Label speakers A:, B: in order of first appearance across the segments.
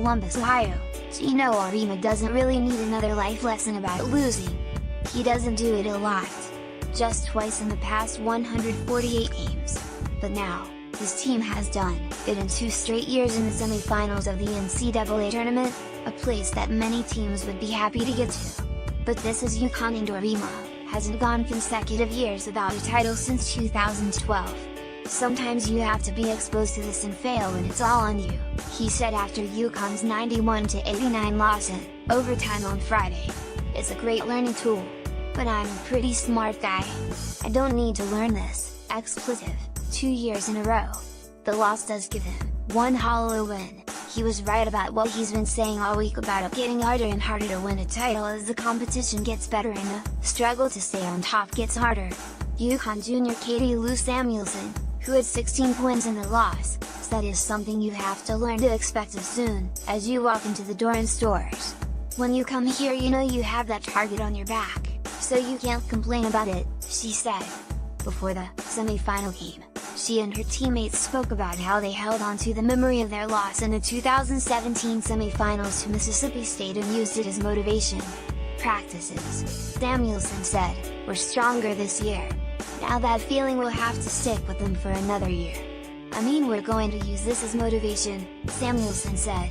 A: Columbus, Ohio, Geno Auriemma doesn't really need another life lesson about losing. He doesn't do it a lot. Just twice in the past 148 games. But now, his team has done it in 2 straight years in the semifinals of the NCAA tournament, a place that many teams would be happy to get to. But this is UConn, and Auriemma hasn't gone consecutive years without a title since 2012. "Sometimes you have to be exposed to this and fail and it's all on you," he said after UConn's 91-89 loss in overtime on Friday. "It's a great learning tool. But I'm a pretty smart guy. I don't need to learn this expletive 2 years in a row." The loss does give him one hollow win. He was right about what he's been saying all week about it getting harder and harder to win a title as the competition gets better and the struggle to stay on top gets harder. UConn junior Katie Lou Samuelson, who had 16 points in the loss, said it's something you have to learn to expect as soon as you walk into the door in stores. "When you come here, you know you have that target on your back, so you can't complain about it," she said. Before the semi-final game, she and her teammates spoke about how they held on to the memory of their loss in the 2017 semi-finals to Mississippi State and used it as motivation. "Practices," Samuelson said, "were stronger this year. Now that feeling will have to stick with them for another year. I mean, we're going to use this as motivation," Samuelson said.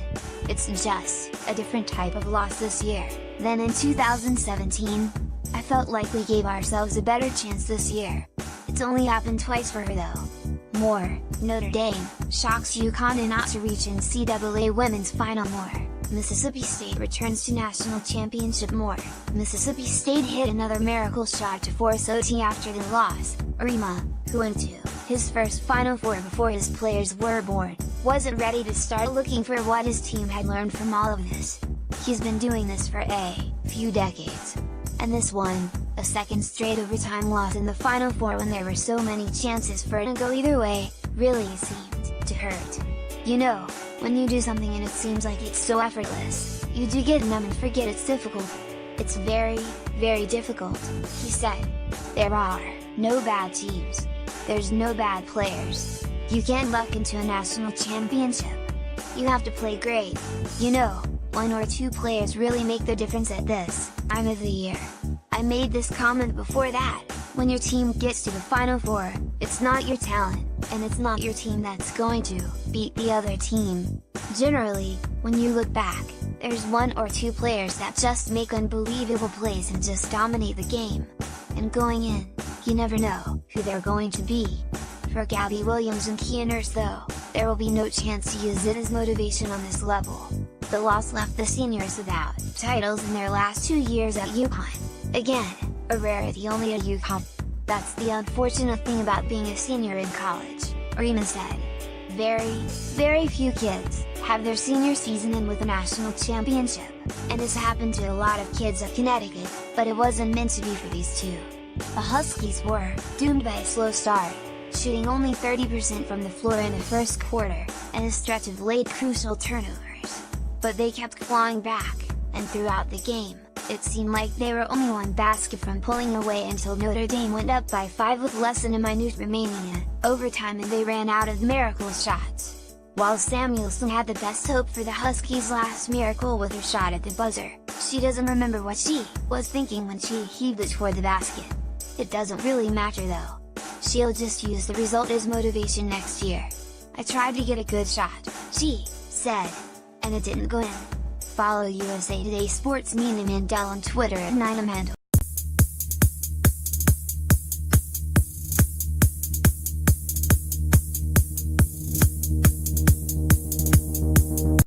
A: "It's just a different type of loss this year than in 2017. I felt like we gave ourselves a better chance this year." It's only happened twice for her though. More, Notre Dame shocks UConn not to reach NCAA women's final. More, Mississippi State returns to national championship. More, Mississippi State hit another miracle shot to force OT after the loss. Auriemma, who went to his first Final Four before his players were born, wasn't ready to start looking for what his team had learned from all of this. He's been doing this for a few decades. And this one, a second straight overtime loss in the Final Four when there were so many chances for it to go either way, really seemed to hurt. You know, when you do something and it seems like it's so effortless, you do get numb and forget it's difficult. "It's very, very difficult," he said. "There are no bad teams. There's no bad players. You can't luck into a national championship. You have to play great. You know, 1 or 2 players really make the difference at this time of the year. I made this comment before that, when your team gets to the Final Four, it's not your talent, and it's not your team that's going to beat the other team. Generally, when you look back, there's 1 or 2 players that just make unbelievable plays and just dominate the game. And going in, you never know who they're going to be. For Gabby Williams and Kia Nurse though, there will be no chance to use it as motivation on this level." The loss left the seniors without titles in their last 2 years at UConn. Again, a rarity only at UConn. "That's the unfortunate thing about being a senior in college," Auriemma said. Very few kids have their senior season in with a national championship, and this happened to a lot of kids at Connecticut, but it wasn't meant to be for these two. The Huskies were doomed by a slow start, shooting only 30% from the floor in the first quarter, and a stretch of late crucial turnovers. But they kept clawing back, and throughout the game, it seemed like they were only 1 basket from pulling away until Notre Dame went up by 5 with less than a minute remaining in overtime and they ran out of miracle shots. While Samuelson had the best hope for the Huskies' last miracle with her shot at the buzzer, she doesn't remember what she was thinking when she heaved it toward the basket. It doesn't really matter though. She'll just use the result as motivation next year. "I tried to get a good shot," she said, "and it didn't go in." Follow USA Today Sports Mina Mandel on Twitter at @9amhandle.